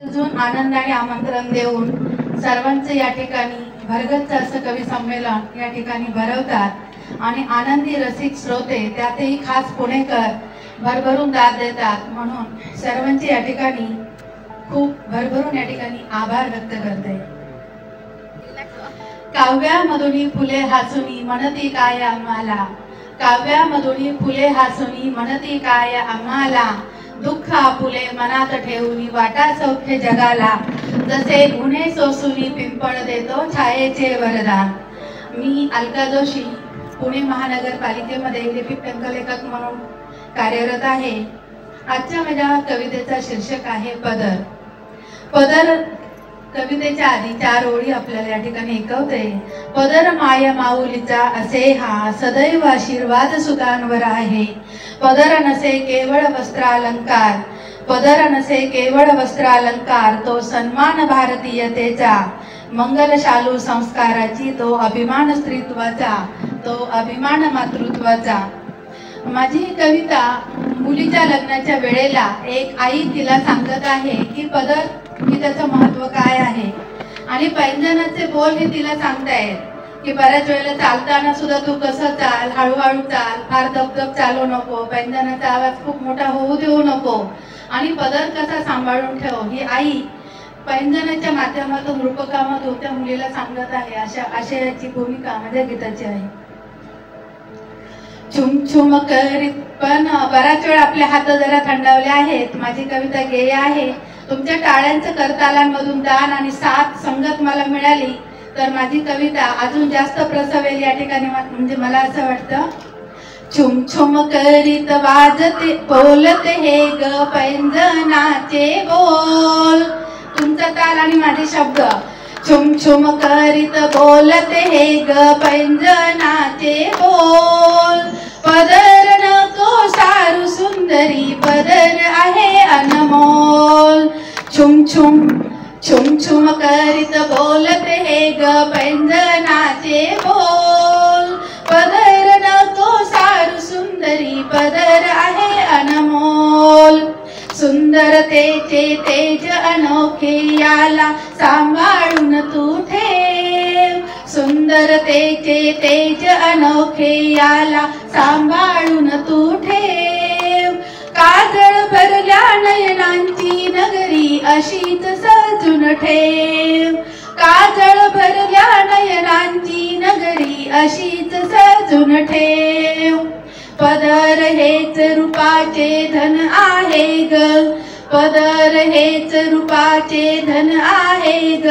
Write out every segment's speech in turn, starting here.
अजून आनंदाने आमंत्रण देऊन सर्वांचे या ठिकाणी भरगच्च असं कवी संमेलन या ठिकाणी भरवतात आणि आनंदी रसिक श्रोते त्यातही खास पुणेकर भरभरून दाद देतात। म्हणून सर्वांचे या ठिकाणी खूप भरभरून या ठिकाणी आभार व्यक्त करते। काव्यामधुनी फुले हासुनी म्हणती काय आम्हाला, काव्यामधुनी फुले हासुनी म्हणती काय आम्हाला, दुःख आपुले मनात ठेवून वाटा सौख्य जगाला, जसे गुन्हे सोसूनी पिंपळ देतो छायेचे वरदान। मी अलका जोशी पुणे महानगरपालिकेमध्ये लिपिक टंकलेखक म्हणून कार्यरत आहे। आजच्या माझ्या कवितेचा शीर्षक आहे पदर। पदर कवितेच्या आधी 4 ओळी आपल्याला या ठिकाणी ऐकवते। पदर माय माऊलीचा असे हा सदैव आशीर्वाद सुतांवर आहे, पदर नसे केवळ वस्त्रालंकार, पदर नसे केवळ वस्त्रालंकार, तो सन्मान भारतीयतेचा, मंगल शालू संस्काराची, तो अभिमान स्त्रीत्वाचा, तो अभिमान मातृत्वाचा। माझी कविता मुलीच्या लग्नाच्या वेळेला एक आई तिला सांगत आहे की पदर की त्याचं महत्त्व काय आहे, आणि पैंजनाचे बोल हे तिला सांगतायत की बऱ्याच वेळेला चालताना सुद्धा तू कसं चाल, हळूहळू चाल, फार दबदब चालू नको, पैंजनाचा आवाज खूप मोठा होऊ देऊ नको, आणि पदर कसा सांभाळून ठेव ही आई पैंजनाच्या माध्यमातून रूपकामधून त्या मुलीला सांगत आहे। अशा आशयाची भूमिका माझ्या गीताची आहे। छुम छुम करीत, पण बराच वेळ आपले हात जरा थंडावले आहेत। माझी कविता गेय आहे। तुमच्या टाळ्यांचं करतालांमधून दान आणि साथ संगत मला मिळाली तर माझी कविता अजून जास्त प्रसवेल या ठिकाणी, म्हणजे मला असं वाटतं। छुम छुम करीत वाजते बोलते हे ग पैंजनाचे बोल, तुमचा ताल आणि माझे शब्द। छुम छुम करीत बोलते हे ग पैंजनाचे बोल, पदर नको सारू सुंदरी, पदर आहे अनमोल। छुम छुम छुम छुम करीत बोलते हे ग पैंजनाचे बोल, पदर नको सारू सुंदरी, पदर आहे अनमोल। सुंदरतेचे तेज अनोखे याला सांभाळून तू ठेव, सुंदरतेचे तेज अनोखे याला सांभाळून तू ठेव। काजळ भरल्या नयनांची नगरी अशीच सजून ठेव, काजळ भरल्या नयनांची नगरी अशीच सजून ठेव। पदर हेच रूपाचे धन आहे ग, पदर हेच रूपाचे धन आहे ग,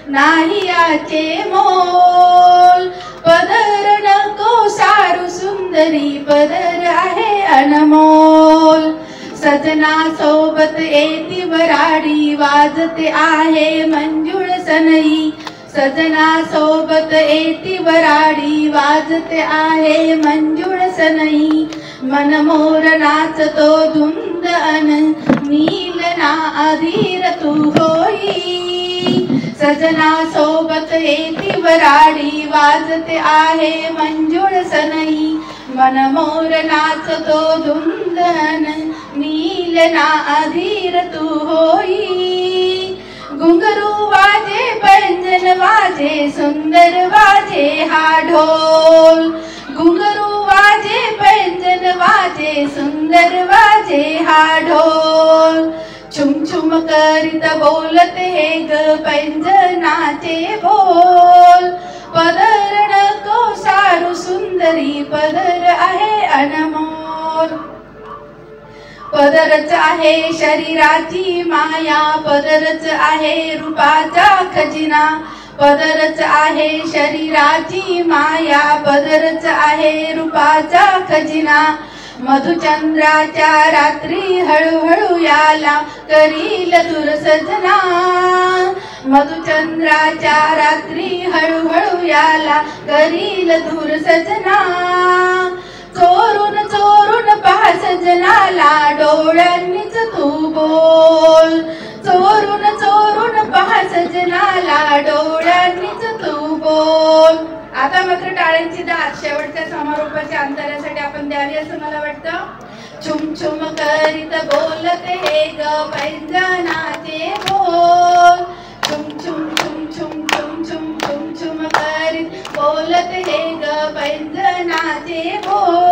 नाही याचे मोल। पदर नको सारू सुंदरी, पदर आहे अनमोल। सजना सोबत येती वराडी, वाजते आहे मंजुळ सनई, सजना सोबत येती वराडी, वाजते आहे मंजुळ सनई। मनमोर नाचतो धुंद अन नीलना अधीर तू होई, सजना सोबत येती वराडी, वाजते आहे मंजुळ सनई। मनमोर नाचतो धुंद अन नीलना अधीर तू होई। घुंगरू वाजे पैंजन वाजे सुंदर वाजे हा ढोल, घुंगरू वाजे पैंजन वाजे सुंदर वाजे हा ढोल। छुम छुम करीत बोलते हे ग पैंजनाचे बोल, पदर नको सारू सुंदरी, पदर आहे अनमोल। पदरच आहे शरीराची माया, पदरच आहे रूपाचा खजिना, पदरच आहे शरीराची माया, पदरच आहे रूपाचा खजिना। मधुचंद्राच्या रात्री हळूहळू याला करील दूर सजना, मधुचंद्राच्या रात्री हळूहळू याला करील दूर सजना। चोरून चोरून पहा सजनाला, डोळ्यांनीच तू बोल, चोरून चोरून पहा सजनाला, डोळ्यांनीच तू बोल। आता मात्र टाळ्यांची दाद शेवटच्या समारोपाच्या अंतरासाठी आपण द्यावी असं मला वाटतं. छुम छुम करीत बोलते हे ग पैंजनाचे बोल. छुम छुम छुम छुम छुम छुम छुम छुम करीत बोलते हे ग पैंजनाचे बोल.